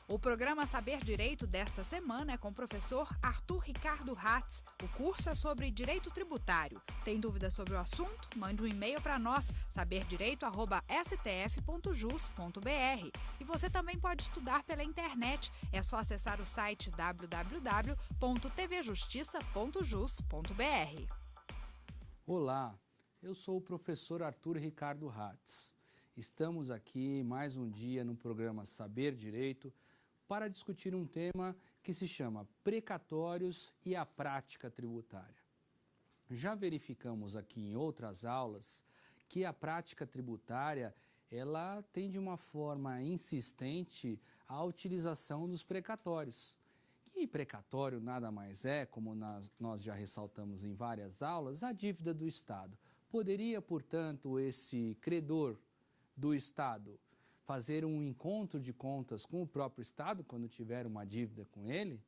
O programa Saber Direito desta semana é com o professor Arthur Ricardo Hatz. O curso é sobre direito tributário. Tem dúvidas sobre o assunto? Mande um e-mail para nós, saberdireito@stf.jus.br. E você também pode estudar pela internet. É só acessar o site www.tvjustiça.jus.br. Olá, eu sou o professor Arthur Ricardo Hatz. Estamos aqui mais um dia no programa Saber Direito para discutir um tema que se chama precatórios e a prática tributária. Já verificamos aqui em outras aulas que a prática tributária ela tem de uma forma insistente a utilização dos precatórios. E precatório nada mais é, como nós já ressaltamos em várias aulas, a dívida do Estado. Poderia, portanto, esse credor do Estado fazer um encontro de contas com o próprio Estado quando tiver uma dívida com ele?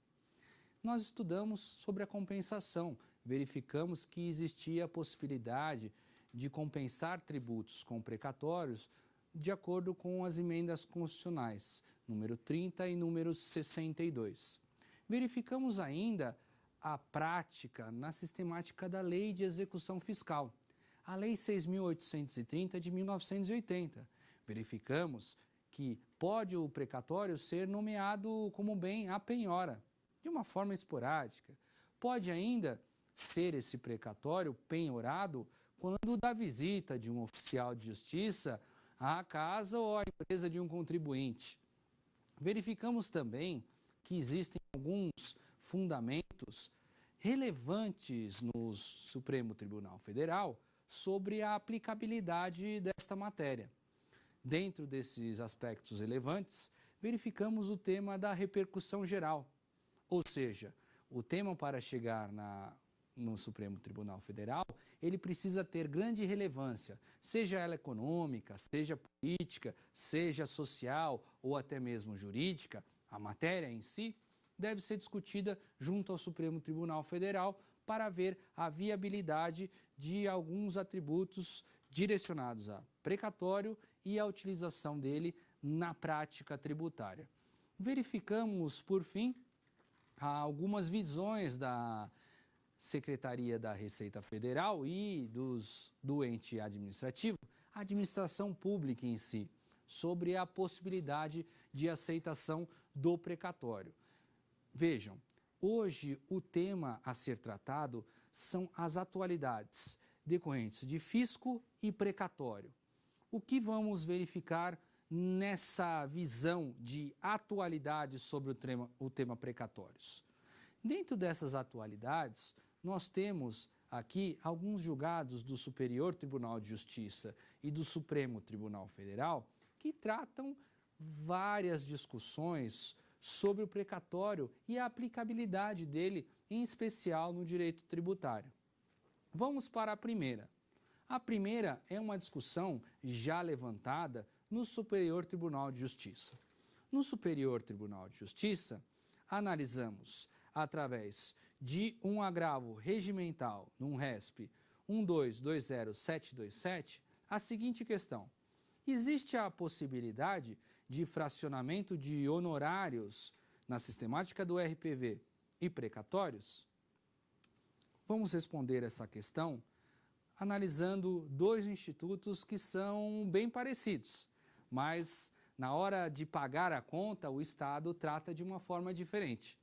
Nós estudamos sobre a compensação, verificamos que existia a possibilidade de compensar tributos com precatórios de acordo com as emendas constitucionais, número 30 e número 62. Verificamos ainda a prática na sistemática da Lei de Execução Fiscal, a Lei 6.830 de 1980. Verificamos que pode o precatório ser nomeado como bem à penhora, de uma forma esporádica. Pode ainda ser esse precatório penhorado quando dá visita de um oficial de justiça à casa ou à empresa de um contribuinte. Verificamos também que existem alguns fundamentos relevantes no Supremo Tribunal Federal sobre a aplicabilidade desta matéria. Dentro desses aspectos relevantes, verificamos o tema da repercussão geral, ou seja, o tema para chegar no Supremo Tribunal Federal, ele precisa ter grande relevância, seja ela econômica, seja política, seja social ou até mesmo jurídica. A matéria em si deve ser discutida junto ao Supremo Tribunal Federal para ver a viabilidade de alguns atributos direcionados a precatório e a utilização dele na prática tributária. Verificamos, por fim, algumas visões da Secretaria da Receita Federal e do ente administrativo, a administração pública em si, sobre a possibilidade de aceitação do precatório. Vejam, hoje o tema a ser tratado são as atualidades decorrentes de fisco e precatório. O que vamos verificar nessa visão de atualidade sobre o tema precatórios? Dentro dessas atualidades, nós temos aqui alguns julgados do Superior Tribunal de Justiça e do Supremo Tribunal Federal que tratam várias discussões sobre o precatório e a aplicabilidade dele, em especial no direito tributário. Vamos para a primeira. A primeira é uma discussão já levantada no Superior Tribunal de Justiça. No Superior Tribunal de Justiça, analisamos, através de um agravo regimental, num RESP 1220727, a seguinte questão: existe a possibilidade de fracionamento de honorários na sistemática do RPV e precatórios? Vamos responder essa questão analisando dois institutos que são bem parecidos, mas na hora de pagar a conta, o Estado trata de uma forma diferente.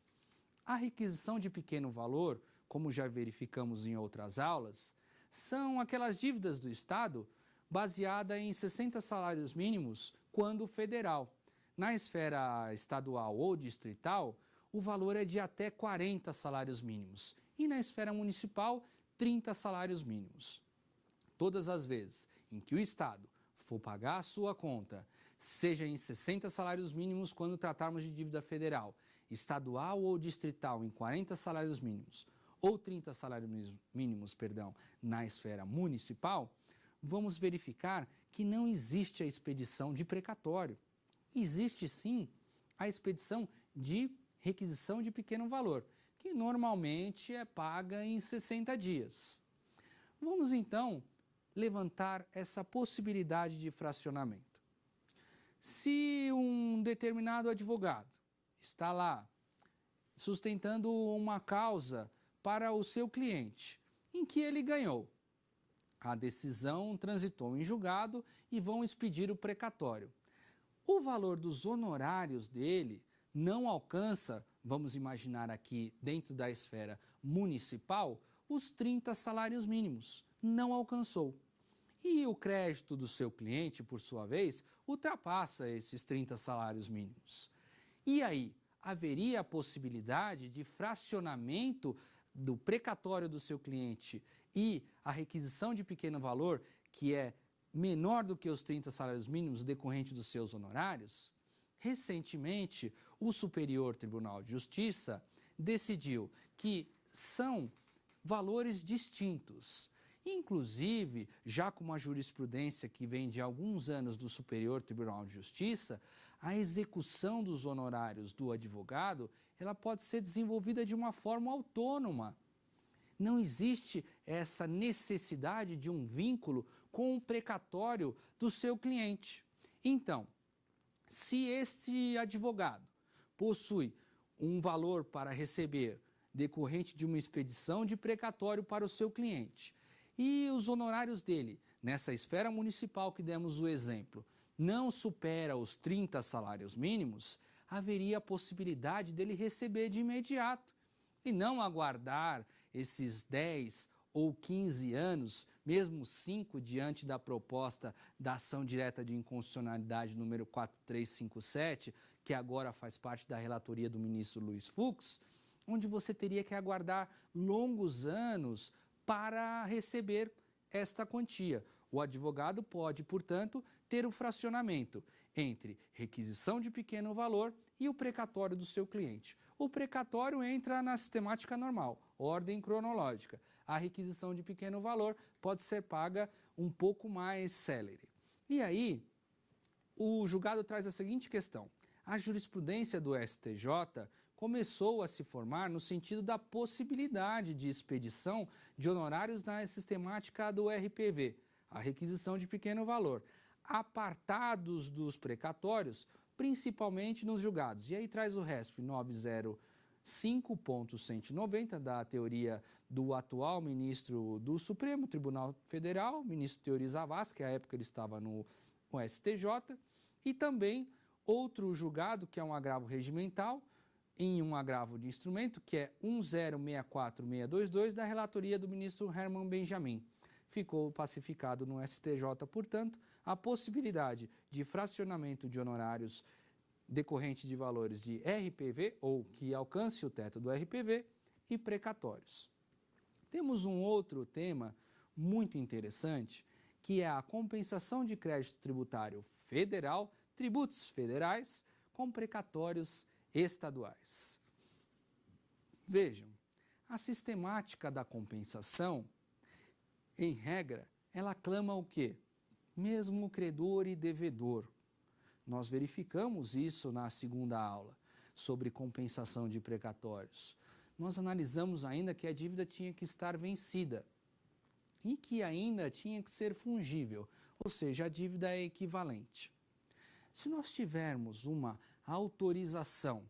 A requisição de pequeno valor, como já verificamos em outras aulas, são aquelas dívidas do Estado baseada em 60 salários mínimos quando federal. Na esfera estadual ou distrital, o valor é de até 40 salários mínimos. E na esfera municipal, 30 salários mínimos. Todas as vezes em que o Estado for pagar a sua conta, seja em 60 salários mínimos quando tratarmos de dívida federal, estadual ou distrital em 40 salários mínimos, ou 30 salários mínimos, na esfera municipal, vamos verificar que não existe a expedição de precatório. Existe sim a expedição de requisição de pequeno valor, que normalmente é paga em 60 dias. Vamos então levantar essa possibilidade de fracionamento. Se um determinado advogado está lá sustentando uma causa para o seu cliente, em que ele ganhou. A decisão transitou em julgado e vão expedir o precatório. O valor dos honorários dele não alcança, vamos imaginar aqui dentro da esfera municipal, os 30 salários mínimos. Não alcançou. E o crédito do seu cliente, por sua vez, ultrapassa esses 30 salários mínimos. E aí, haveria a possibilidade de fracionamento do precatório do seu cliente e a requisição de pequeno valor, que é menor do que os 30 salários mínimos decorrente dos seus honorários? Recentemente, o Superior Tribunal de Justiça decidiu que são valores distintos. Inclusive, já com uma jurisprudência que vem de alguns anos do Superior Tribunal de Justiça, a execução dos honorários do advogado, ela pode ser desenvolvida de uma forma autônoma. Não existe essa necessidade de um vínculo com o precatório do seu cliente. Então, se este advogado possui um valor para receber decorrente de uma expedição de precatório para o seu cliente e os honorários dele, nessa esfera municipal que demos o exemplo, não supera os 30 salários mínimos, haveria a possibilidade dele receber de imediato e não aguardar esses 10 ou 15 anos, mesmo 5, diante da proposta da ação direta de inconstitucionalidade número 4357, que agora faz parte da relatoria do ministro Luiz Fux, onde você teria que aguardar longos anos para receber esta quantia. O advogado pode, portanto, ter o fracionamento entre requisição de pequeno valor e o precatório do seu cliente. O precatório entra na sistemática normal, ordem cronológica. A requisição de pequeno valor pode ser paga um pouco mais célere. E aí, o julgado traz a seguinte questão. A jurisprudência do STJ começou a se formar no sentido da possibilidade de expedição de honorários na sistemática do RPV, a requisição de pequeno valor, apartados dos precatórios, principalmente nos julgados. E aí traz o RESP 905.190 da teoria do atual ministro do Supremo Tribunal Federal, ministro Teori Zavascki, que à época ele estava no STJ, e também outro julgado, que é um agravo regimental, em um agravo de instrumento, que é 1064622, da relatoria do ministro Herman Benjamin. Ficou pacificado no STJ, portanto, a possibilidade de fracionamento de honorários decorrente de valores de RPV, ou que alcance o teto do RPV, e precatórios. Temos um outro tema muito interessante, que é a compensação de crédito tributário federal, tributos federais, com precatórios estaduais. Vejam, a sistemática da compensação, em regra, ela clama o quê? Mesmo credor e devedor. Nós verificamos isso na segunda aula, sobre compensação de precatórios. Nós analisamos ainda que a dívida tinha que estar vencida e que ainda tinha que ser fungível, ou seja, a dívida é equivalente. Se nós tivermos uma autorização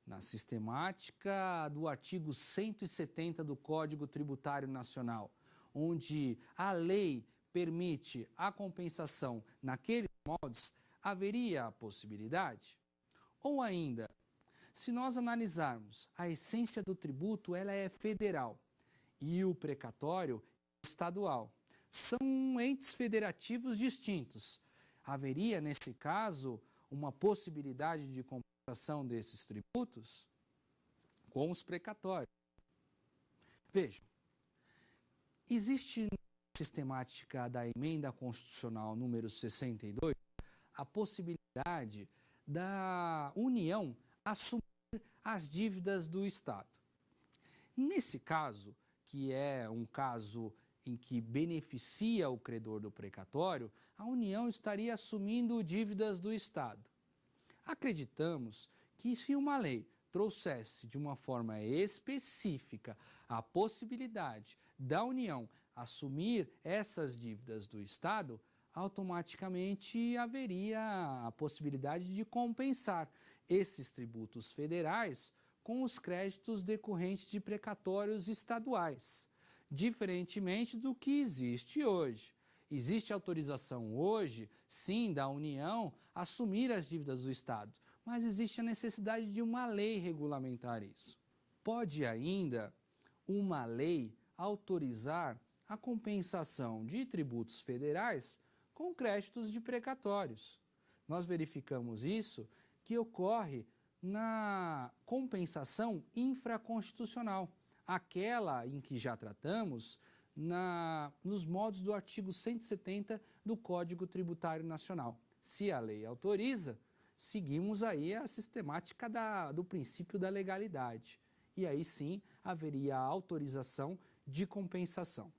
na sistemática do artigo 170 do Código Tributário Nacional, onde a lei permite a compensação naqueles modos, haveria a possibilidade? Ou ainda, se nós analisarmos a essência do tributo, ela é federal e o precatório é estadual. São entes federativos distintos. Haveria, nesse caso, uma possibilidade de compensação desses tributos com os precatórios. Vejam, existe na sistemática da emenda constitucional número 62 a possibilidade da União assumir as dívidas do Estado. Nesse caso, que é um caso em que beneficia o credor do precatório, a União estaria assumindo dívidas do Estado. Acreditamos que se uma lei trouxesse de uma forma específica a possibilidade da União assumir essas dívidas do Estado, automaticamente haveria a possibilidade de compensar. esses tributos federais com os créditos decorrentes de precatórios estaduais, diferentemente do que existe hoje. Existe autorização hoje, sim, da União assumir as dívidas do Estado, mas existe a necessidade de uma lei regulamentar isso. Pode ainda uma lei autorizar a compensação de tributos federais com créditos de precatórios. Nós verificamos isso que ocorre na compensação infraconstitucional, aquela em que já tratamos nos modos do artigo 170 do Código Tributário Nacional. Se a lei autoriza, seguimos aí a sistemática do princípio da legalidade. E aí sim haveria a autorização de compensação.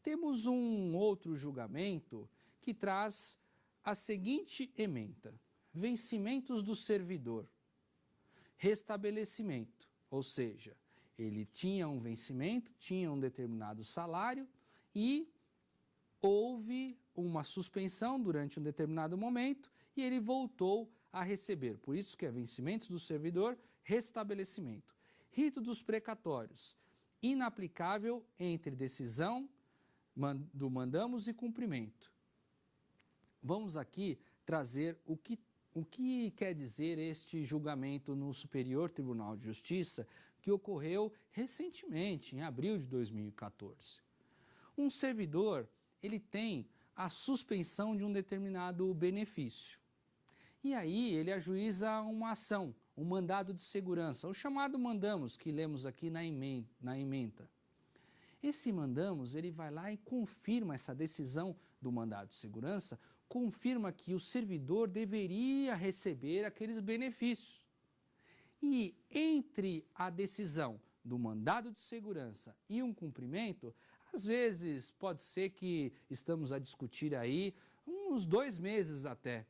Temos um outro julgamento que traz a seguinte ementa: vencimentos do servidor, restabelecimento, ou seja, ele tinha um vencimento, tinha um determinado salário e houve uma suspensão durante um determinado momento e ele voltou a receber. Por isso que é vencimentos do servidor, restabelecimento. Rito dos precatórios, inaplicável entre decisão do mandamos e cumprimento. Vamos aqui trazer o que quer dizer este julgamento no Superior Tribunal de Justiça que ocorreu recentemente, em abril de 2014. Um servidor, ele tem a suspensão de um determinado benefício. E aí ele ajuiza uma ação, um mandado de segurança, o chamado mandamos, que lemos aqui na ementa. Esse mandamos, ele vai lá e confirma essa decisão do mandado de segurança, confirma que o servidor deveria receber aqueles benefícios. E entre a decisão do mandado de segurança e um cumprimento, às vezes pode ser que estamos a discutir aí uns 2 meses até.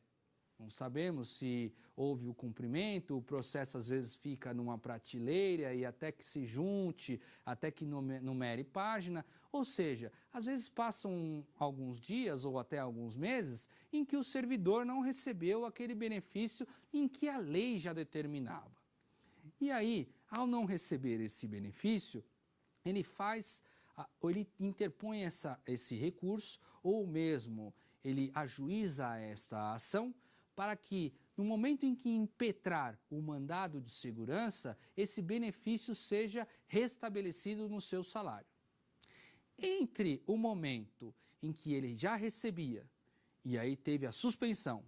Não sabemos se houve o cumprimento, o processo às vezes fica numa prateleira e até que se junte, até que numere página. Ou seja, às vezes passam alguns dias ou até alguns meses em que o servidor não recebeu aquele benefício em que a lei já determinava. E aí, ao não receber esse benefício, ele interpõe esse recurso ou mesmo ele ajuiza esta ação para que, no momento em que impetrar o mandado de segurança, esse benefício seja restabelecido no seu salário. Entre o momento em que ele já recebia e aí teve a suspensão,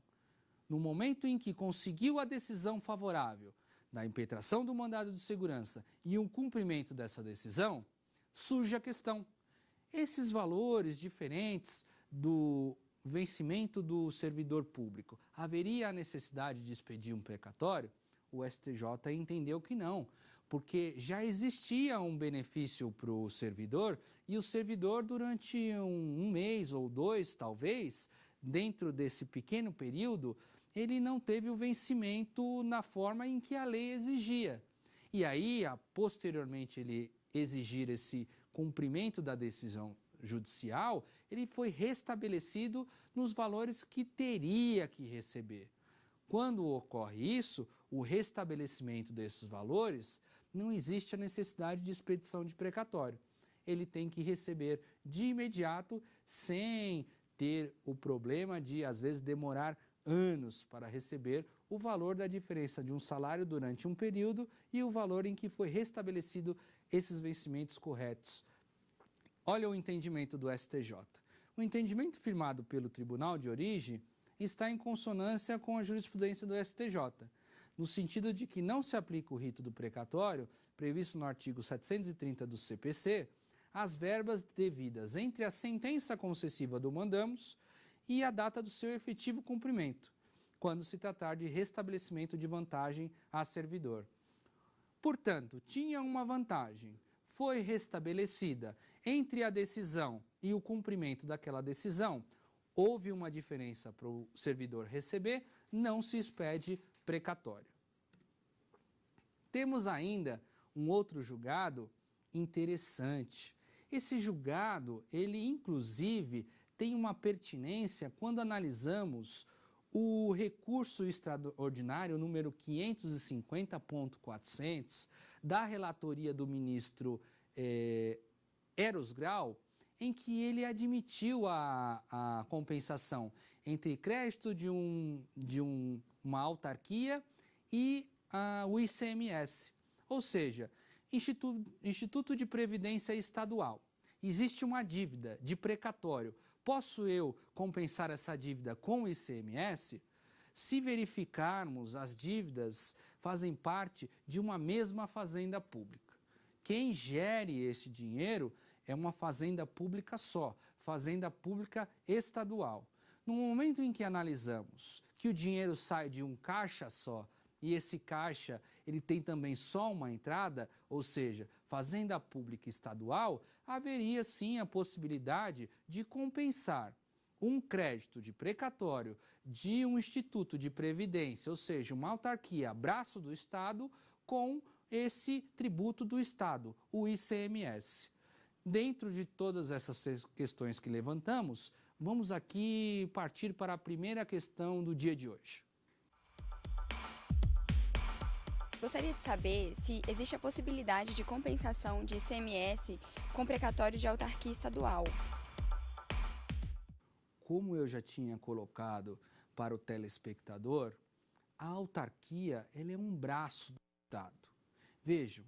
no momento em que conseguiu a decisão favorável da impetração do mandado de segurança e o cumprimento dessa decisão, surge a questão. Esses valores diferentes do vencimento do servidor público, haveria a necessidade de expedir um precatório? O STJ entendeu que não, porque já existia um benefício para o servidor e o servidor durante um mês ou 2, talvez, dentro desse pequeno período, ele não teve o vencimento na forma em que a lei exigia. E aí, posteriormente, ele exigir esse cumprimento da decisão judicial, ele foi restabelecido nos valores que teria que receber. Quando ocorre isso, o restabelecimento desses valores, não existe a necessidade de expedição de precatório. Ele tem que receber de imediato, sem ter o problema de, às vezes, demorar anos para receber o valor da diferença de um salário durante um período e o valor em que foi restabelecido esses vencimentos corretos. Olha o entendimento do STJ. O entendimento firmado pelo Tribunal de Origem está em consonância com a jurisprudência do STJ, no sentido de que não se aplica o rito do precatório, previsto no artigo 730 do CPC, às verbas devidas entre a sentença concessiva do mandamos e a data do seu efetivo cumprimento, quando se tratar de restabelecimento de vantagem a servidor. Portanto, tinha uma vantagem, foi restabelecida entre a decisão e o cumprimento daquela decisão, houve uma diferença para o servidor receber, não se expede precatório. Temos ainda um outro julgado interessante. Esse julgado, ele inclusive tem uma pertinência quando analisamos o recurso extraordinário número 550.400 da relatoria do ministro Eros Grau, em que ele admitiu a compensação entre crédito de uma autarquia e o ICMS, ou seja, Instituto de Previdência Estadual. Existe uma dívida de precatório. Posso eu compensar essa dívida com o ICMS? Se verificarmos, as dívidas fazem parte de uma mesma fazenda pública. Quem gere esse dinheiro é uma fazenda pública só, fazenda pública estadual. No momento em que analisamos que o dinheiro sai de um caixa só, e esse caixa ele tem também só uma entrada, ou seja, fazenda pública estadual, haveria sim a possibilidade de compensar um crédito de precatório de um instituto de previdência, ou seja, uma autarquia, braço do Estado, com esse tributo do Estado, o ICMS. Dentro de todas essas questões que levantamos, vamos aqui partir para a primeira questão do dia de hoje. Gostaria de saber se existe a possibilidade de compensação de ICMS com precatório de autarquia estadual. Como eu já tinha colocado para o telespectador, a autarquia ela é um braço do Estado. Vejam,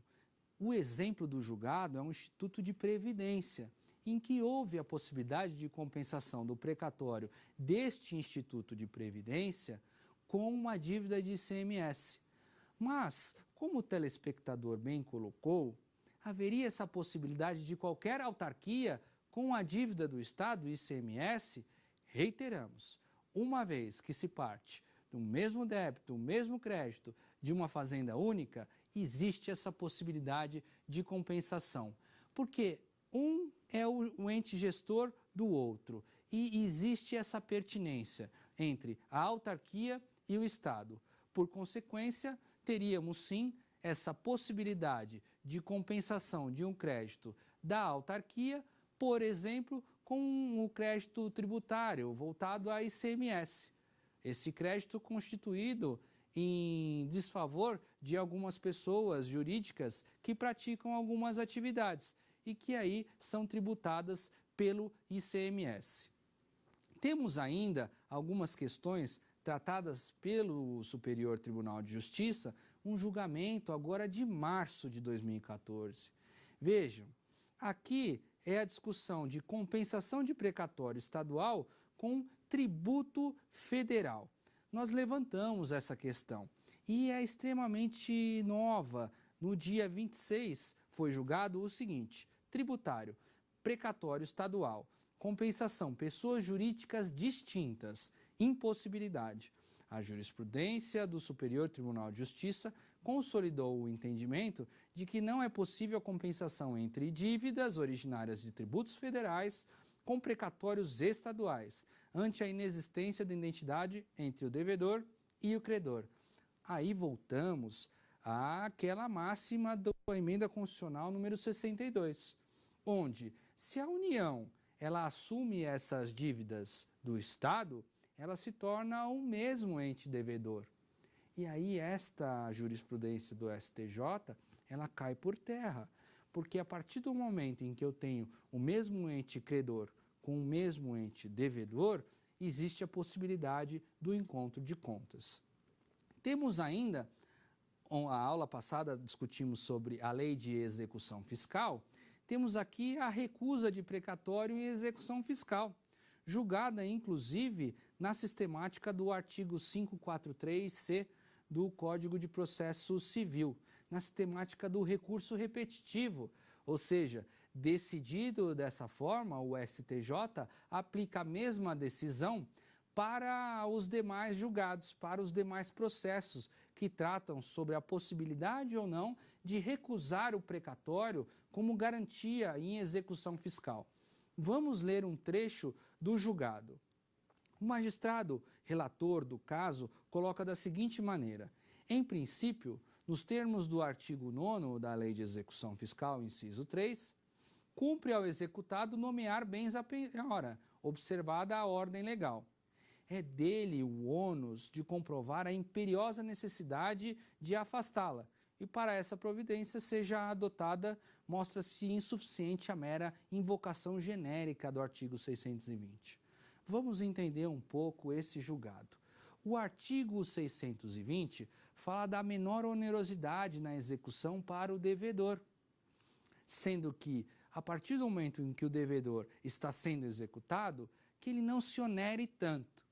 o exemplo do julgado é um instituto de previdência, em que houve a possibilidade de compensação do precatório deste instituto de previdência com uma dívida de ICMS. Mas, como o telespectador bem colocou, haveria essa possibilidade de qualquer autarquia com a dívida do Estado, ICMS? Reiteramos, uma vez que se parte do mesmo débito, do mesmo crédito de uma fazenda única, existe essa possibilidade de compensação. Porque um é o ente gestor do outro e existe essa pertinência entre a autarquia e o Estado. Por consequência, teríamos sim essa possibilidade de compensação de um crédito da autarquia, por exemplo, com o crédito tributário voltado a ICMS. Esse crédito constituído em desfavor de algumas pessoas jurídicas que praticam algumas atividades e que aí são tributadas pelo ICMS. Temos ainda algumas questões tratadas pelo Superior Tribunal de Justiça, um julgamento agora de março de 2014. Vejam, aqui é a discussão de compensação de precatório estadual com tributo federal. Nós levantamos essa questão e é extremamente nova. No dia 26 foi julgado o seguinte: tributário, precatório estadual, compensação, pessoas jurídicas distintas, impossibilidade. A jurisprudência do Superior Tribunal de Justiça consolidou o entendimento de que não é possível a compensação entre dívidas originárias de tributos federais com precatórios estaduais, ante a inexistência da identidade entre o devedor e o credor. Aí voltamos àquela máxima da emenda constitucional número 62, onde se a União ela assume essas dívidas do Estado, ela se torna o mesmo ente devedor. E aí esta jurisprudência do STJ, ela cai por terra, porque a partir do momento em que eu tenho o mesmo ente credor com o mesmo ente devedor, existe a possibilidade do encontro de contas. Temos ainda, a aula passada discutimos sobre a lei de execução fiscal, temos aqui a recusa de precatório e execução fiscal, julgada inclusive na sistemática do artigo 543-C do Código de Processo Civil, na sistemática do recurso repetitivo, ou seja, decidido dessa forma, o STJ aplica a mesma decisão para os demais julgados, para os demais processos que tratam sobre a possibilidade ou não de recusar o precatório como garantia em execução fiscal. Vamos ler um trecho do julgado. O magistrado relator do caso coloca da seguinte maneira: em princípio, nos termos do artigo 9º da Lei de Execução Fiscal, inciso 3, cumpre ao executado nomear bens à penhora, observada a ordem legal. é dele o ônus de comprovar a imperiosa necessidade de afastá-la. E para essa providência seja adotada, mostra-se insuficiente a mera invocação genérica do artigo 620. Vamos entender um pouco esse julgado. O artigo 620 fala da menor onerosidade na execução para o devedor, sendo que, a partir do momento em que o devedor está sendo executado, que ele não se onere tanto.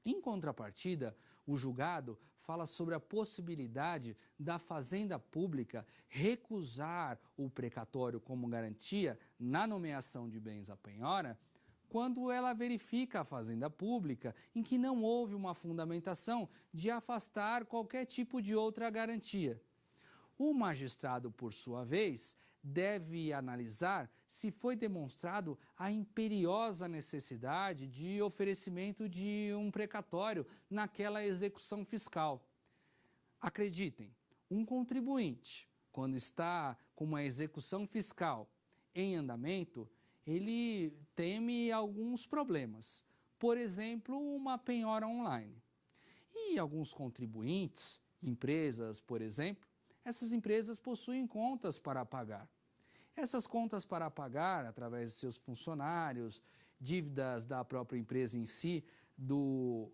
Em contrapartida, o julgado fala sobre a possibilidade da Fazenda Pública recusar o precatório como garantia na nomeação de bens à penhora, quando ela verifica a Fazenda Pública em que não houve uma fundamentação de afastar qualquer tipo de outra garantia. O magistrado, por sua vez, deve analisar se foi demonstrado a imperiosa necessidade de oferecimento de um precatório naquela execução fiscal. Acreditem, um contribuinte, quando está com uma execução fiscal em andamento, ele teme alguns problemas. Por exemplo, uma penhora online. E alguns contribuintes, empresas, por exemplo, essas empresas possuem contas para pagar. Essas contas para pagar, através de seus funcionários, dívidas da própria empresa em si, do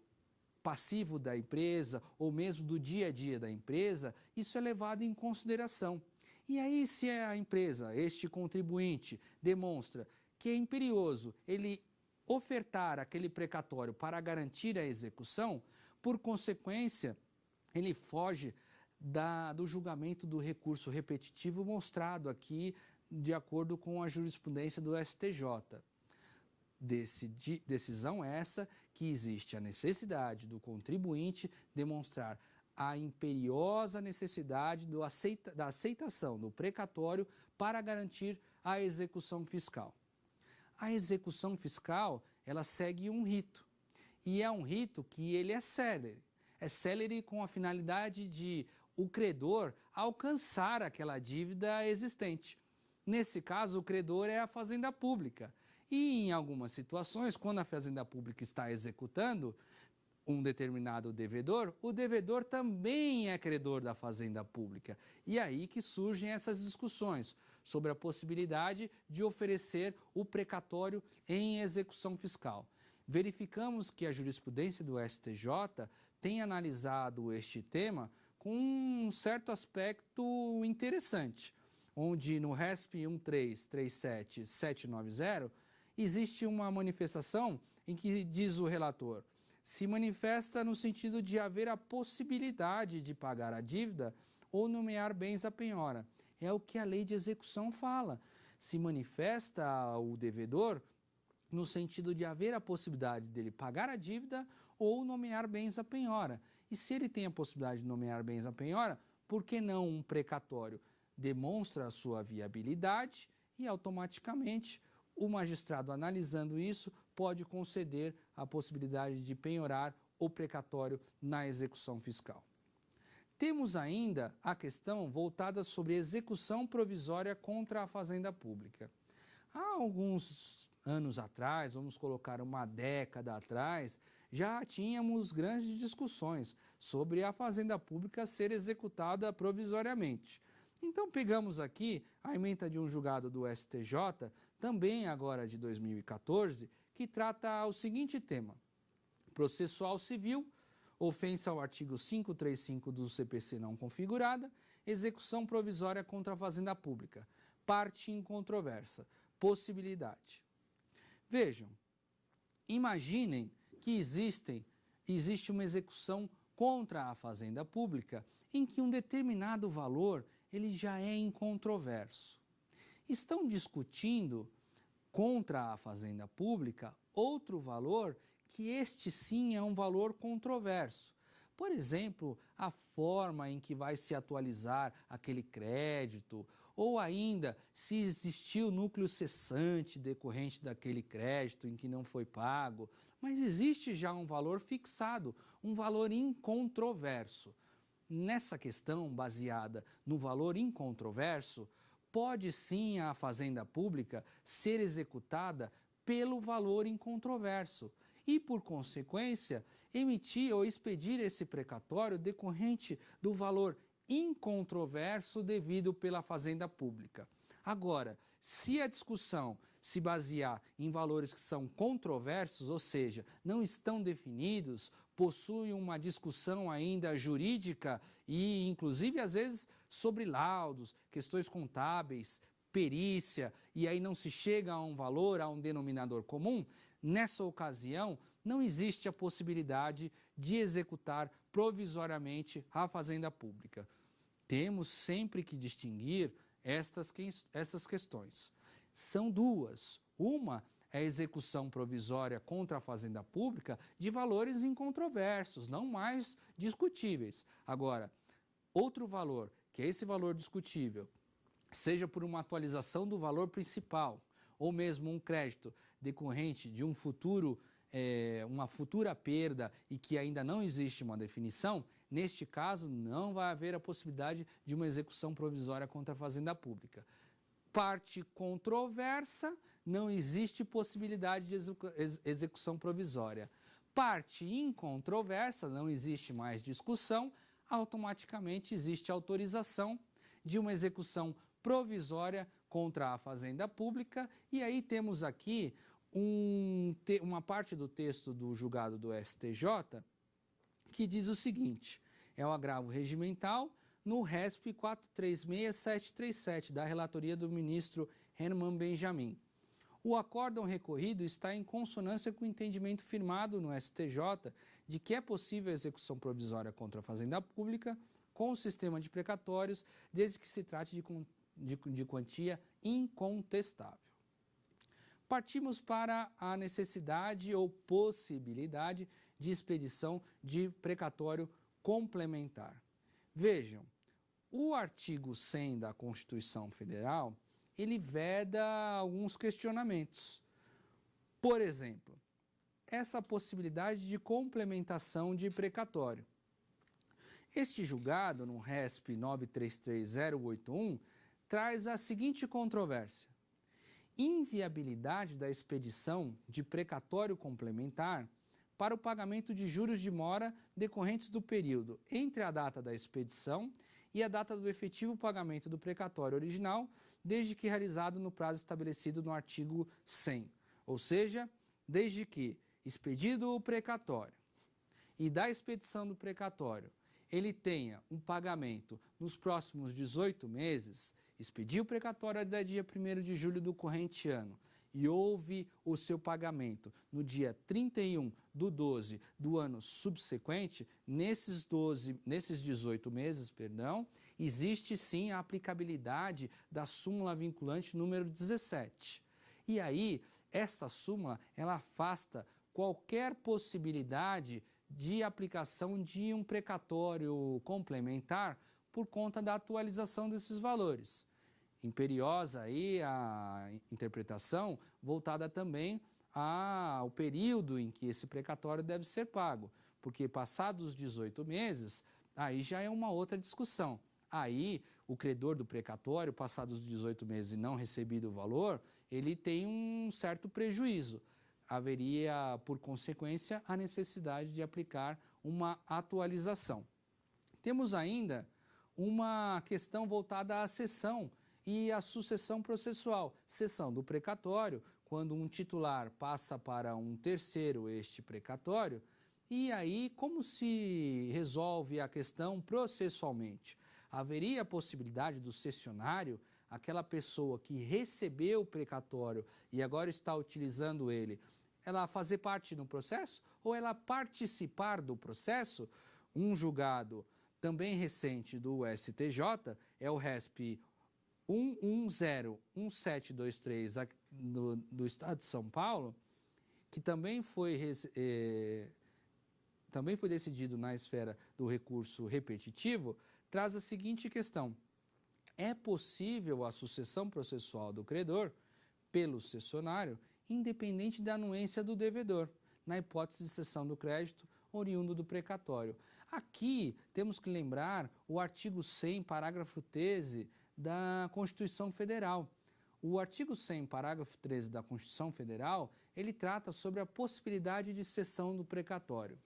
passivo da empresa ou mesmo do dia a dia da empresa, isso é levado em consideração. E aí, se a empresa, este contribuinte, demonstra que é imperioso ele ofertar aquele precatório para garantir a execução, por consequência, ele foge do julgamento do recurso repetitivo mostrado aqui de acordo com a jurisprudência do STJ. Decisão essa que existe a necessidade do contribuinte demonstrar a imperiosa necessidade da aceitação do precatório para garantir a execução fiscal. A execução fiscal, ela segue um rito, e é um rito que ele é célere. É célere com a finalidade de o credor alcançar aquela dívida existente. Nesse caso, o credor é a Fazenda Pública. E em algumas situações, quando a Fazenda Pública está executando um determinado devedor, o devedor também é credor da Fazenda Pública. E aí que surgem essas discussões sobre a possibilidade de oferecer o precatório em execução fiscal. Verificamos que a jurisprudência do STJ tem analisado este tema com um certo aspecto interessante, onde no RESP 1337790 existe uma manifestação em que diz o relator: se manifesta no sentido de haver a possibilidade de pagar a dívida ou nomear bens à penhora. É o que a lei de execução fala. Se manifesta o devedor no sentido de haver a possibilidade dele pagar a dívida ou nomear bens à penhora. E se ele tem a possibilidade de nomear bens à penhora, por que não um precatório? Demonstra a sua viabilidade e automaticamente o magistrado, analisando isso, pode conceder a possibilidade de penhorar o precatório na execução fiscal. Temos ainda a questão voltada sobre execução provisória contra a Fazenda Pública. Há alguns anos atrás, vamos colocar uma década atrás, já tínhamos grandes discussões sobre a Fazenda Pública ser executada provisoriamente. Então pegamos aqui a ementa de um julgado do STJ, também agora de 2014, que trata o seguinte tema: processual civil, ofensa ao artigo 535 do CPC não configurada, execução provisória contra a Fazenda Pública, parte incontroversa, possibilidade. Vejam, imaginem que existe uma execução contra a Fazenda Pública em que um determinado valor ele já é incontroverso. Estão discutindo contra a Fazenda Pública outro valor que este sim é um valor controverso. Por exemplo, a forma em que vai se atualizar aquele crédito, ou ainda se existiu núcleo cessante decorrente daquele crédito em que não foi pago, mas existe já um valor fixado, um valor incontroverso. Nessa questão baseada no valor incontroverso, pode sim a Fazenda Pública ser executada pelo valor incontroverso. e, por consequência, emitir ou expedir esse precatório decorrente do valor incontroverso devido pela Fazenda Pública. Agora, se a discussão se basear em valores que são controversos, ou seja, não estão definidos, possuem uma discussão ainda jurídica e, inclusive, às vezes, sobre laudos, questões contábeis, perícia, e aí não se chega a um valor, a um denominador comum, nessa ocasião, não existe a possibilidade de executar provisoriamente a Fazenda Pública. Temos sempre que distinguir essas questões. São duas. Uma é a execução provisória contra a Fazenda Pública de valores incontroversos, não mais discutíveis. Agora, outro valor, que é esse valor discutível, seja por uma atualização do valor principal, ou mesmo um crédito decorrente de uma futura perda e que ainda não existe uma definição, neste caso não vai haver a possibilidade de uma execução provisória contra a Fazenda Pública. Parte controversa, não existe possibilidade de execução provisória. Parte incontroversa, não existe mais discussão, automaticamente existe autorização de uma execução provisória contra a Fazenda Pública, e aí temos aqui uma parte do texto do julgado do STJ que diz o seguinte: é o agravo regimental no RESP 436737 da relatoria do ministro Herman Benjamin. O acórdão recorrido está em consonância com o entendimento firmado no STJ de que é possível a execução provisória contra a Fazenda Pública com o sistema de precatórios, desde que se trate de quantia incontestável. Partimos para a necessidade ou possibilidade de expedição de precatório complementar. Vejam, o artigo 100 da Constituição Federal, ele veda alguns questionamentos. Por exemplo, essa possibilidade de complementação de precatório. Este julgado, no RESP 933081, traz a seguinte controvérsia: inviabilidade da expedição de precatório complementar para o pagamento de juros de mora decorrentes do período entre a data da expedição e a data do efetivo pagamento do precatório original, desde que realizado no prazo estabelecido no artigo 100. Ou seja, desde que expedido o precatório e da expedição do precatório ele tenha um pagamento nos próximos 18 meses, expediu o precatório até dia 1º de julho do corrente ano e houve o seu pagamento no dia 31/12 do ano subsequente, nesses 18 meses, existe sim a aplicabilidade da súmula vinculante número 17. E aí, essa súmula, ela afasta qualquer possibilidade de aplicação de um precatório complementar por conta da atualização desses valores. Imperiosa aí a interpretação voltada também ao período em que esse precatório deve ser pago, porque passados os 18 meses, aí já é uma outra discussão. Aí o credor do precatório, passados os 18 meses e não recebido o valor, ele tem um certo prejuízo. Haveria, por consequência, a necessidade de aplicar uma atualização. Temos ainda uma questão voltada à cessão e à sucessão processual. Cessão do precatório, quando um titular passa para um terceiro este precatório, e aí como se resolve a questão processualmente? Haveria a possibilidade do cessionário, aquela pessoa que recebeu o precatório e agora está utilizando ele, ela fazer parte do processo ou ela participar do processo? Um julgado também recente do STJ é o RESP 1101723 do Estado de São Paulo, que também foi decidido na esfera do recurso repetitivo, traz a seguinte questão: é possível a sucessão processual do credor pelo cessionário, independente da anuência do devedor, na hipótese de cessão do crédito oriundo do precatório. Aqui temos que lembrar o artigo 100, parágrafo 13 da Constituição Federal, O artigo 100, parágrafo 13 da Constituição Federal, ele trata sobre a possibilidade de cessão do precatório.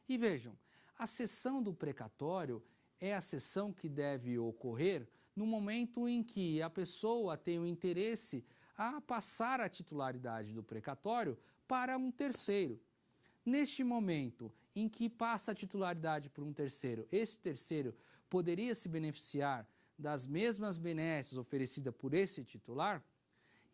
E vejam, a cessão do precatório é a cessão que deve ocorrer no momento em que a pessoa tem o interesse a passar a titularidade do precatório para um terceiro. Neste momento em que passa a titularidade por um terceiro, esse terceiro poderia se beneficiar das mesmas benesses oferecidas por esse titular?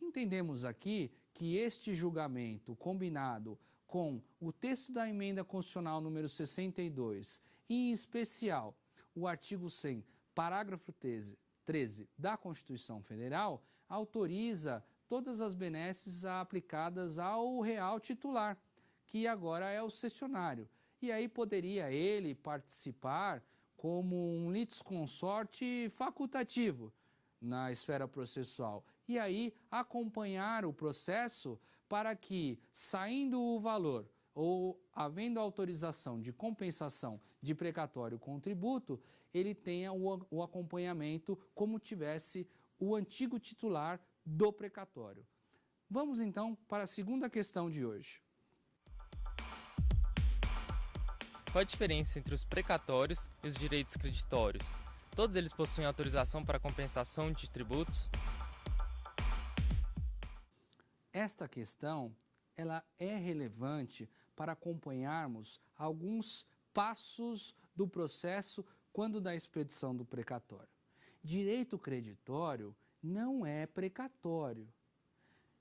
Entendemos aqui que este julgamento combinado com o texto da emenda constitucional número 62, em especial o artigo 100, parágrafo 13 da Constituição Federal, autoriza todas as benesses aplicadas ao real titular, que agora é o cessionário. E aí poderia ele participar como um litisconsorte facultativo na esfera processual. E aí acompanhar o processo para que, saindo o valor ou havendo autorização de compensação de precatório com tributo, ele tenha o acompanhamento como tivesse o antigo titular do precatório. Vamos então para a segunda questão de hoje. Qual a diferença entre os precatórios e os direitos creditórios? Todos eles possuem autorização para compensação de tributos? Esta questão ela é relevante para acompanharmos alguns passos do processo quando da expedição do precatório. Direito creditório não é precatório.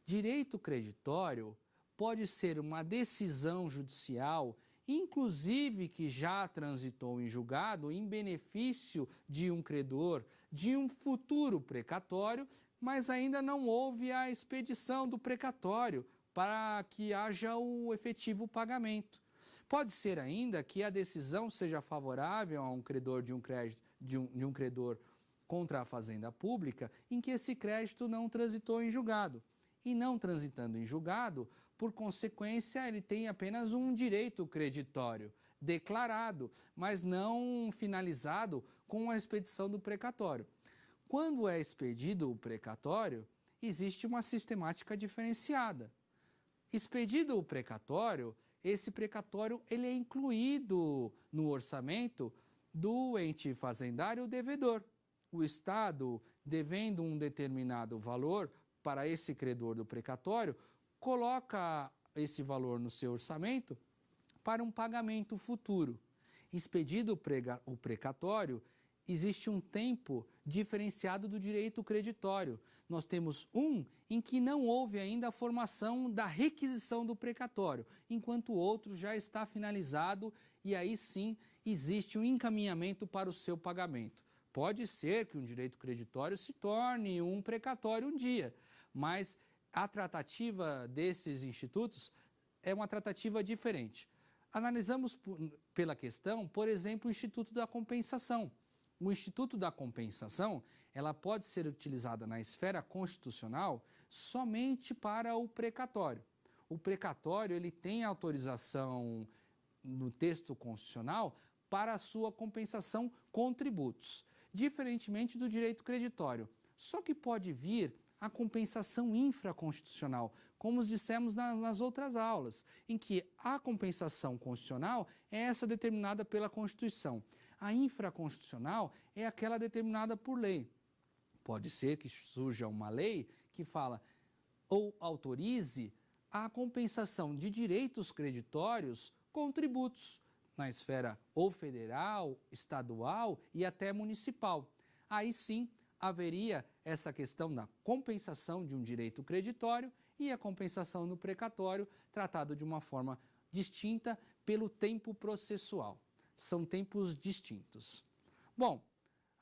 Direito creditório pode ser uma decisão judicial, inclusive que já transitou em julgado, em benefício de um credor, de um futuro precatório, mas ainda não houve a expedição do precatório para que haja o efetivo pagamento. Pode ser ainda que a decisão seja favorável a um credor de um crédito, de um credor contra a fazenda pública, em que esse crédito não transitou em julgado. E não transitando em julgado, por consequência, ele tem apenas um direito creditório declarado, mas não finalizado com a expedição do precatório. Quando é expedido o precatório, existe uma sistemática diferenciada. Expedido o precatório, esse precatório ele é incluído no orçamento do ente fazendário devedor. O Estado, devendo um determinado valor para esse credor do precatório, coloca esse valor no seu orçamento para um pagamento futuro. Expedido o precatório, existe um tempo diferenciado do direito creditório. Nós temos um em que não houve ainda a formação da requisição do precatório, enquanto o outro já está finalizado e aí sim existe um encaminhamento para o seu pagamento. Pode ser que um direito creditório se torne um precatório um dia, mas a tratativa desses institutos é uma tratativa diferente. Analisamos pela questão, por exemplo, o Instituto da Compensação. O Instituto da Compensação, ela pode ser utilizada na esfera constitucional somente para o precatório. O precatório, ele tem autorização no texto constitucional para a sua compensação com tributos, diferentemente do direito creditório. Só que pode vir a compensação infraconstitucional, como dissemos nas outras aulas, em que a compensação constitucional é essa determinada pela Constituição. A infraconstitucional é aquela determinada por lei. Pode ser que surja uma lei que fala ou autorize a compensação de direitos creditórios com tributos, na esfera ou federal, estadual e até municipal. Aí sim haveria essa questão da compensação de um direito creditório e a compensação no precatório, tratado de uma forma distinta pelo tempo processual. São tempos distintos. Bom,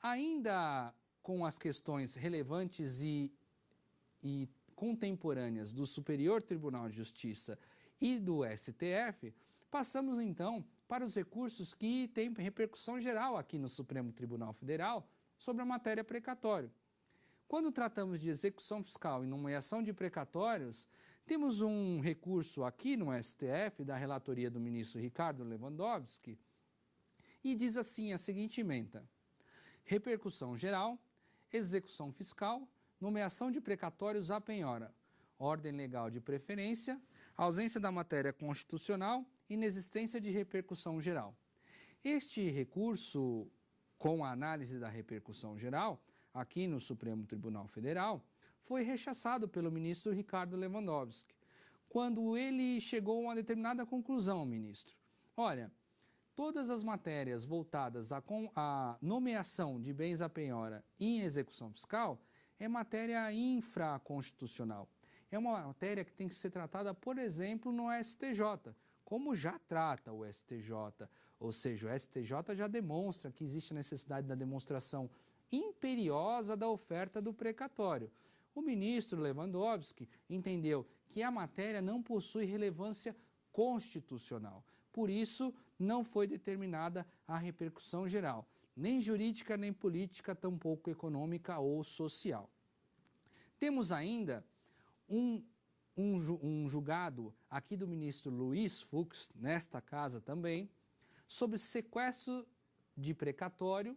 ainda com as questões relevantes e contemporâneas do Superior Tribunal de Justiça e do STF, passamos então para os recursos que têm repercussão geral aqui no Supremo Tribunal Federal sobre a matéria precatório. Quando tratamos de execução fiscal e nomeação de precatórios, temos um recurso aqui no STF, da relatoria do ministro Ricardo Lewandowski, e diz assim a seguinte ementa: repercussão geral, execução fiscal, nomeação de precatórios à penhora, ordem legal de preferência, ausência da matéria constitucional, inexistência de repercussão geral. Este recurso, com a análise da repercussão geral, aqui no Supremo Tribunal Federal, foi rechaçado pelo ministro Ricardo Lewandowski, quando ele chegou a uma determinada conclusão, ministro. Olha, todas as matérias voltadas à nomeação de bens à penhora em execução fiscal é matéria infraconstitucional. É uma matéria que tem que ser tratada, por exemplo, no STJ, como já trata o STJ. Ou seja, o STJ já demonstra que existe a necessidade da demonstração imperiosa da oferta do precatório. O ministro Lewandowski entendeu que a matéria não possui relevância constitucional. Por isso, não foi determinada a repercussão geral, nem jurídica, nem política, tampouco econômica ou social. Temos ainda um julgado aqui do ministro Luiz Fux, nesta casa também, sobre sequestro de precatório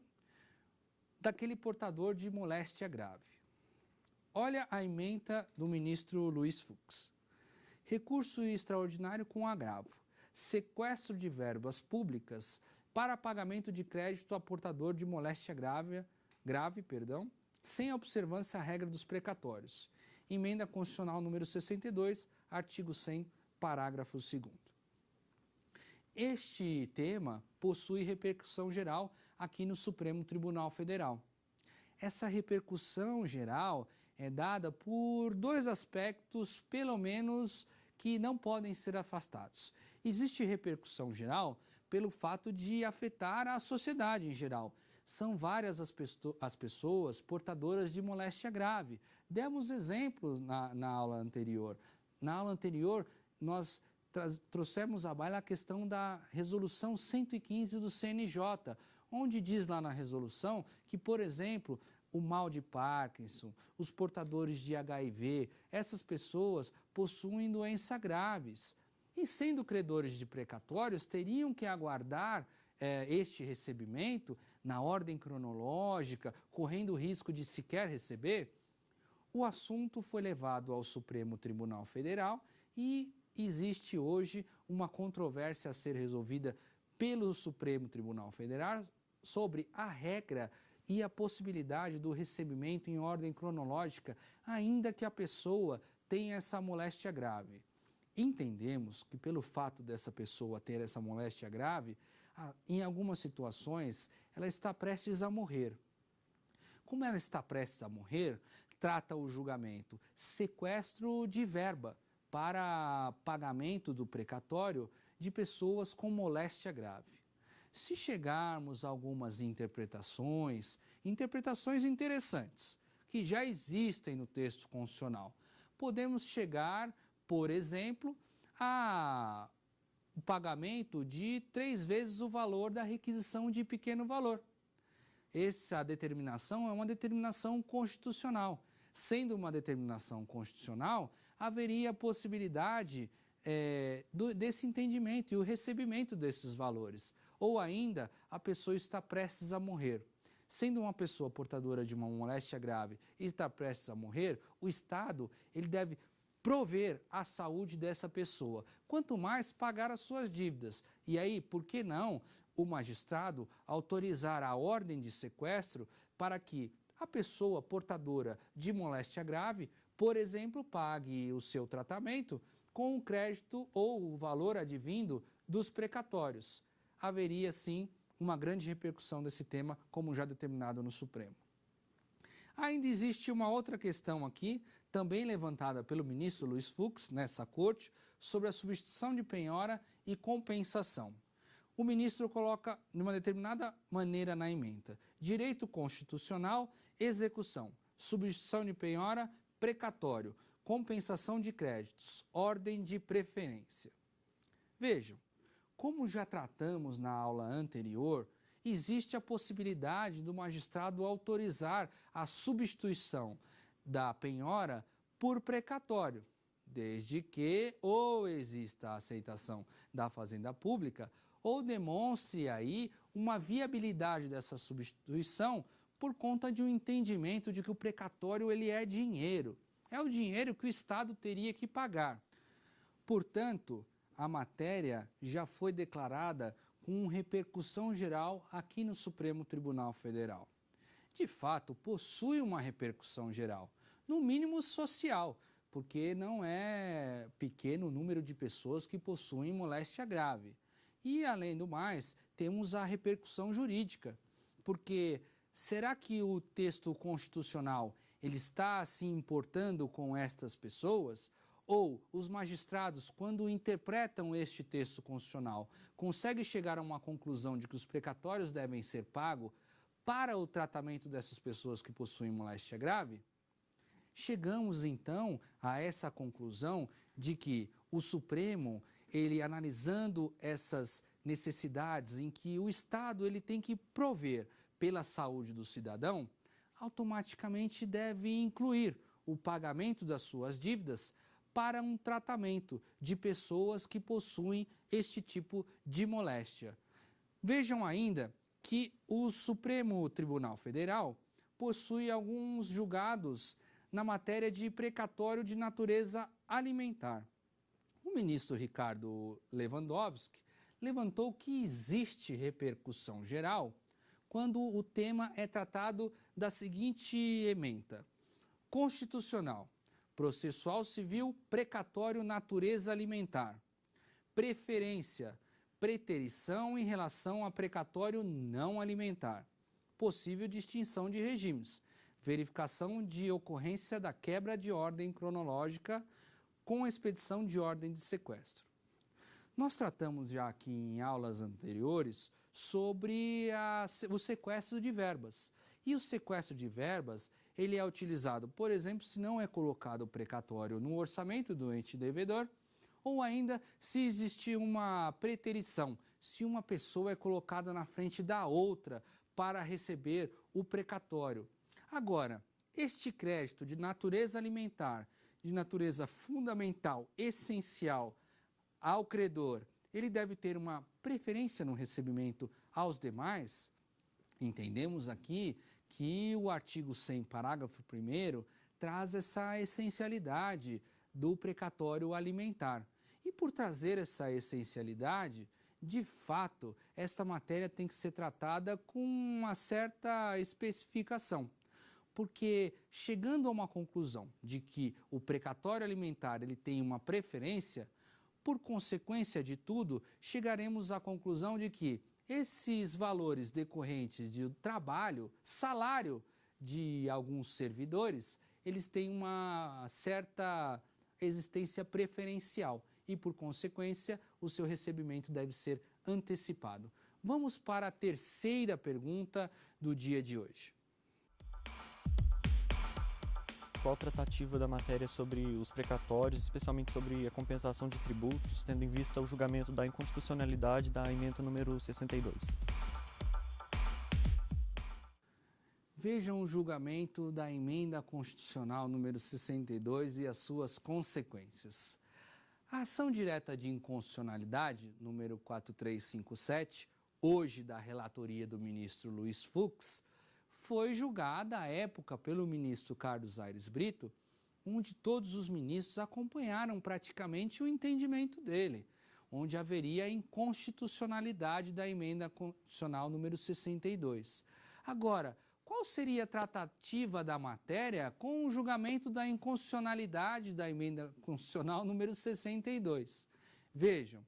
daquele portador de moléstia grave. Olha a ementa do ministro Luiz Fux. Recurso extraordinário com agravo. Sequestro de verbas públicas para pagamento de crédito a portador de moléstia grave, sem observância à regra dos precatórios. Emenda Constitucional número 62, artigo 100, parágrafo 2º. Este tema possui repercussão geral aqui no Supremo Tribunal Federal. Essa repercussão geral é dada por dois aspectos, pelo menos, que não podem ser afastados. Existe repercussão geral pelo fato de afetar a sociedade em geral. São várias as pessoas portadoras de moléstia grave. Demos exemplos na aula anterior. Na aula anterior, nós trouxemos à baila a questão da resolução 115 do CNJ, onde diz lá na resolução que, por exemplo, o mal de Parkinson, os portadores de HIV, essas pessoas possuem doenças graves. E sendo credores de precatórios, teriam que aguardar este recebimento na ordem cronológica, correndo o risco de sequer receber. O assunto foi levado ao Supremo Tribunal Federal e existe hoje uma controvérsia a ser resolvida pelo Supremo Tribunal Federal sobre a regra e a possibilidade do recebimento em ordem cronológica, ainda que a pessoa tenha essa moléstia grave. Entendemos que pelo fato dessa pessoa ter essa moléstia grave, em algumas situações ela está prestes a morrer. Como ela está prestes a morrer, trata o julgamento sequestro de verba para pagamento do precatório de pessoas com moléstia grave. Se chegarmos a algumas interpretações interessantes, que já existem no texto constitucional, podemos chegar, por exemplo, a o pagamento de 3 vezes o valor da requisição de pequeno valor. Essa determinação é uma determinação constitucional. Sendo uma determinação constitucional, haveria a possibilidade desse entendimento e o recebimento desses valores. Ou ainda, a pessoa está prestes a morrer. Sendo uma pessoa portadora de uma moléstia grave e está prestes a morrer, o Estado ele deve prover a saúde dessa pessoa. Quanto mais pagar as suas dívidas. E aí, por que não o magistrado autorizar a ordem de sequestro para que a pessoa portadora de moléstia grave, por exemplo, pague o seu tratamento com o crédito ou o valor advindo dos precatórios. Haveria, sim, uma grande repercussão desse tema, como já determinado no Supremo. Ainda existe uma outra questão aqui, também levantada pelo ministro Luiz Fux, nessa corte, sobre a substituição de penhora e compensação. O ministro coloca de uma determinada maneira na ementa: direito constitucional, execução, substituição de penhora, precatório, compensação de créditos, ordem de preferência. Vejam, como já tratamos na aula anterior, existe a possibilidade do magistrado autorizar a substituição da penhora por precatório, desde que ou exista a aceitação da Fazenda Pública ou demonstre aí uma viabilidade dessa substituição por conta de um entendimento de que o precatório ele é dinheiro. É o dinheiro que o Estado teria que pagar. Portanto, a matéria já foi declarada com repercussão geral aqui no Supremo Tribunal Federal. De fato, possui uma repercussão geral, no mínimo social, porque não é pequeno o número de pessoas que possuem moléstia grave. E, além do mais, temos a repercussão jurídica, porque será que o texto constitucional ele está se importando com estas pessoas? Ou os magistrados, quando interpretam este texto constitucional, conseguem chegar a uma conclusão de que os precatórios devem ser pagos para o tratamento dessas pessoas que possuem moléstia grave? Chegamos então a essa conclusão de que o Supremo, ele analisando essas necessidades em que o Estado ele tem que prover pela saúde do cidadão, automaticamente deve incluir o pagamento das suas dívidas para um tratamento de pessoas que possuem este tipo de moléstia. Vejam ainda que o Supremo Tribunal Federal possui alguns julgados na matéria de precatório de natureza alimentar. O ministro Ricardo Lewandowski levantou que existe repercussão geral quando o tema é tratado da seguinte ementa: constitucional, processual civil, precatório natureza alimentar, preferência, preterição em relação a precatório não alimentar, possível distinção de regimes, verificação de ocorrência da quebra de ordem cronológica com expedição de ordem de sequestro. Nós tratamos já aqui em aulas anteriores sobre o sequestro de verbas. E o sequestro de verbas, ele é utilizado, por exemplo, se não é colocado o precatório no orçamento do ente devedor, ou ainda se existir uma preterição, se uma pessoa é colocada na frente da outra para receber o precatório. Agora, este crédito de natureza alimentar, de natureza fundamental, essencial ao credor, ele deve ter uma preferência no recebimento aos demais? Entendemos aqui que o artigo 100, parágrafo 1º, traz essa essencialidade do precatório alimentar. E por trazer essa essencialidade, de fato, esta matéria tem que ser tratada com uma certa especificação. Porque chegando a uma conclusão de que o precatório alimentar ele tem uma preferência, por consequência de tudo, chegaremos à conclusão de que esses valores decorrentes de trabalho, salário de alguns servidores, eles têm uma certa existência preferencial e, por consequência, o seu recebimento deve ser antecipado. Vamos para a terceira pergunta do dia de hoje. Qual tratativa da matéria sobre os precatórios, especialmente sobre a compensação de tributos, tendo em vista o julgamento da inconstitucionalidade da emenda número 62? Vejam o julgamento da emenda constitucional número 62 e as suas consequências. A ação direta de inconstitucionalidade, número 4357, hoje da relatoria do ministro Luiz Fux, foi julgada à época pelo ministro Carlos Aires Brito, onde todos os ministros acompanharam praticamente o entendimento dele, onde haveria inconstitucionalidade da emenda constitucional número 62. Agora, qual seria a tratativa da matéria com o julgamento da inconstitucionalidade da emenda constitucional número 62? Vejam,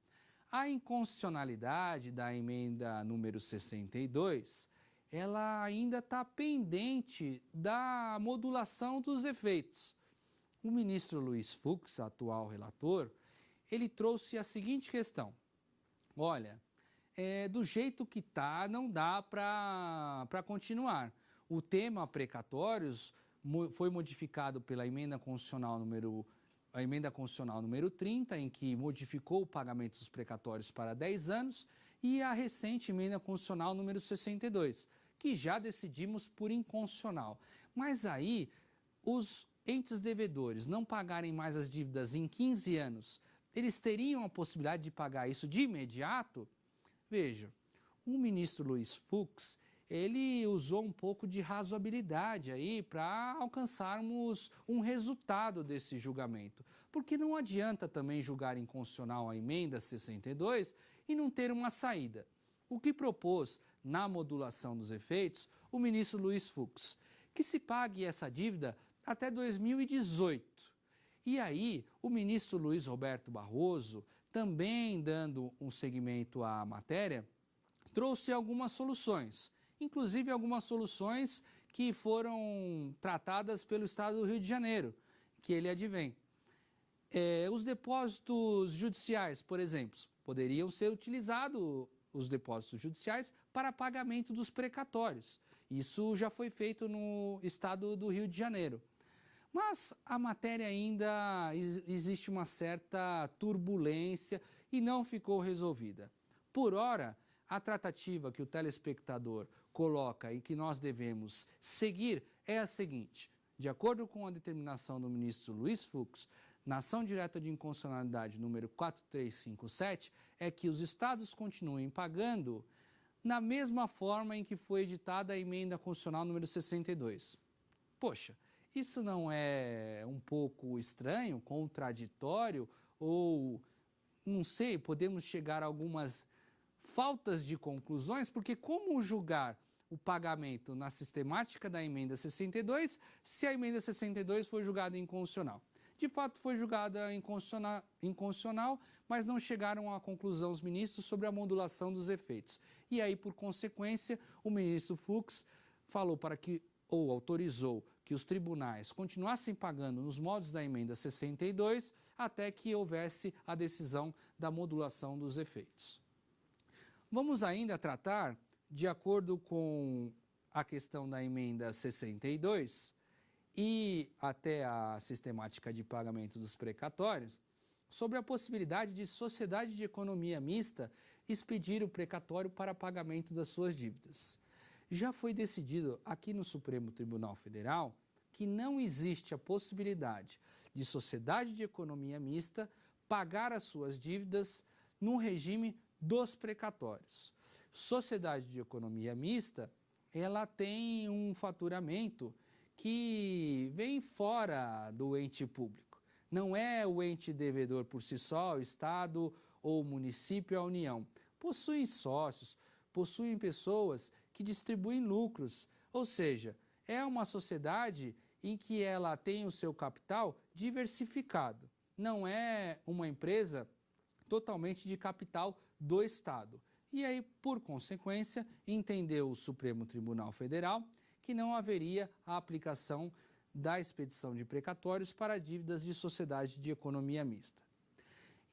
a inconstitucionalidade da emenda número 62, ela ainda está pendente da modulação dos efeitos. O ministro Luiz Fux, atual relator, ele trouxe a seguinte questão: olha, do jeito que está, não dá para continuar. O tema precatórios foi modificado pela emenda constitucional número 30, em que modificou o pagamento dos precatórios para 10 anos, e a recente emenda constitucional número 62, que já decidimos por inconstitucional. Mas aí, os entes devedores não pagarem mais as dívidas em 15 anos, eles teriam a possibilidade de pagar isso de imediato? Veja, o ministro Luiz Fux, ele usou um pouco de razoabilidade aí para alcançarmos um resultado desse julgamento. Porque não adianta também julgar inconstitucional a emenda 62 e não ter uma saída. O que propôs na modulação dos efeitos o ministro Luiz Fux? Que se pague essa dívida até 2018. E aí o ministro Luiz Roberto Barroso, também dando um segmento à matéria, trouxe algumas soluções. Inclusive algumas soluções que foram tratadas pelo Estado do Rio de Janeiro, que ele advém. Os depósitos judiciais, por exemplo, poderiam ser utilizados os depósitos judiciais para pagamento dos precatórios. Isso já foi feito no Estado do Rio de Janeiro. Mas a matéria ainda existe uma certa turbulência e não ficou resolvida. Por ora, a tratativa que o telespectador coloca e que nós devemos seguir é a seguinte: de acordo com a determinação do ministro Luiz Fux, na ação direta de inconstitucionalidade número 4357, é que os estados continuem pagando na mesma forma em que foi editada a emenda constitucional número 62. Poxa, isso não é um pouco estranho, contraditório ou, não sei, podemos chegar a algumas faltas de conclusões, porque como julgar o pagamento na sistemática da emenda 62 se a emenda 62 foi julgada inconstitucional? De fato, foi julgada inconstitucional, mas não chegaram à conclusão os ministros sobre a modulação dos efeitos. E aí, por consequência, o ministro Fux falou ou autorizou que os tribunais continuassem pagando nos moldes da emenda 62 até que houvesse a decisão da modulação dos efeitos. Vamos ainda tratar, de acordo com a questão da emenda 62 e até a sistemática de pagamento dos precatórios, sobre a possibilidade de sociedade de economia mista expedir o precatório para pagamento das suas dívidas. Já foi decidido aqui no Supremo Tribunal Federal que não existe a possibilidade de sociedade de economia mista pagar as suas dívidas no regime dos precatórios. Sociedade de economia mista, ela tem um faturamento que vem fora do ente público. Não é o ente devedor por si só, o Estado ou o município, a União. Possuem sócios, possuem pessoas que distribuem lucros, ou seja, é uma sociedade em que ela tem o seu capital diversificado. Não é uma empresa totalmente de capital do Estado. E aí, por consequência, entendeu o Supremo Tribunal Federal que não haveria a aplicação da expedição de precatórios para dívidas de sociedade de economia mista.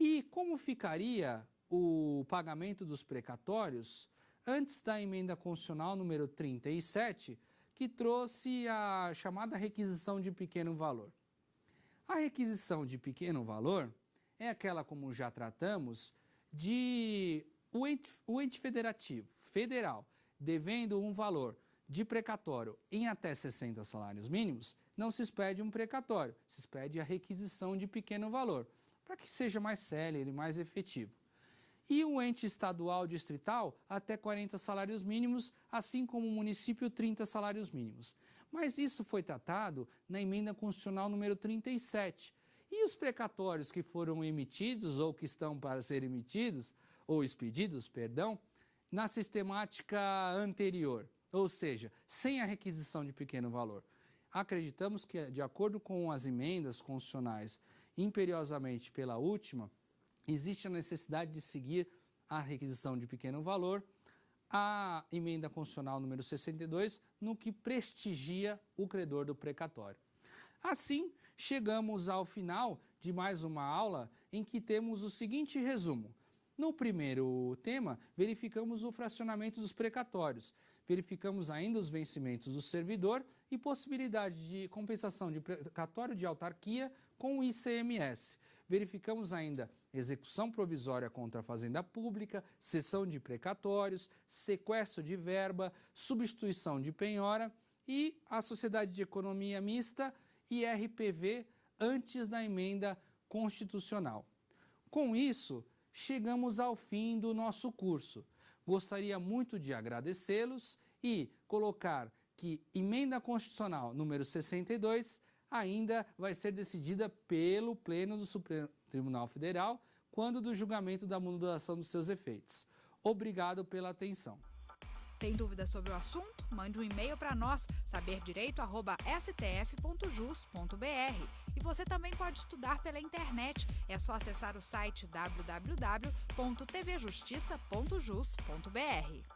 E como ficaria o pagamento dos precatórios antes da emenda constitucional número 37, que trouxe a chamada requisição de pequeno valor? A requisição de pequeno valor é aquela, como já tratamos, de o ente federal, devendo um valor de precatório em até 60 salários mínimos, não se expede um precatório, se expede a requisição de pequeno valor, para que seja mais célere e mais efetivo. E o ente estadual distrital até 40 salários mínimos, assim como o município 30 salários mínimos. Mas isso foi tratado na emenda constitucional número 37. E os precatórios que foram emitidos ou que estão para ser emitidos, ou expedidos, perdão, na sistemática anterior, ou seja, sem a requisição de pequeno valor. Acreditamos que, de acordo com as emendas constitucionais imperiosamente pela última, existe a necessidade de seguir a requisição de pequeno valor, a emenda constitucional número 62, no que prestigia o credor do precatório. Assim, chegamos ao final de mais uma aula em que temos o seguinte resumo. No primeiro tema, verificamos o fracionamento dos precatórios, verificamos ainda os vencimentos do servidor e possibilidade de compensação de precatório de autarquia com o ICMS. Verificamos ainda execução provisória contra a fazenda pública, cessão de precatórios, sequestro de verba, substituição de penhora e a sociedade de economia mista e RPV antes da emenda constitucional. Com isso, chegamos ao fim do nosso curso. Gostaria muito de agradecê-los e colocar que emenda constitucional número 62 ainda vai ser decidida pelo Pleno do Supremo Tribunal Federal quando do julgamento da modulação dos seus efeitos. Obrigado pela atenção. Tem dúvida sobre o assunto? Mande um e-mail para nós, saberdireito@stf.jus.br. E você também pode estudar pela internet. É só acessar o site www.tvjustiça.jus.br.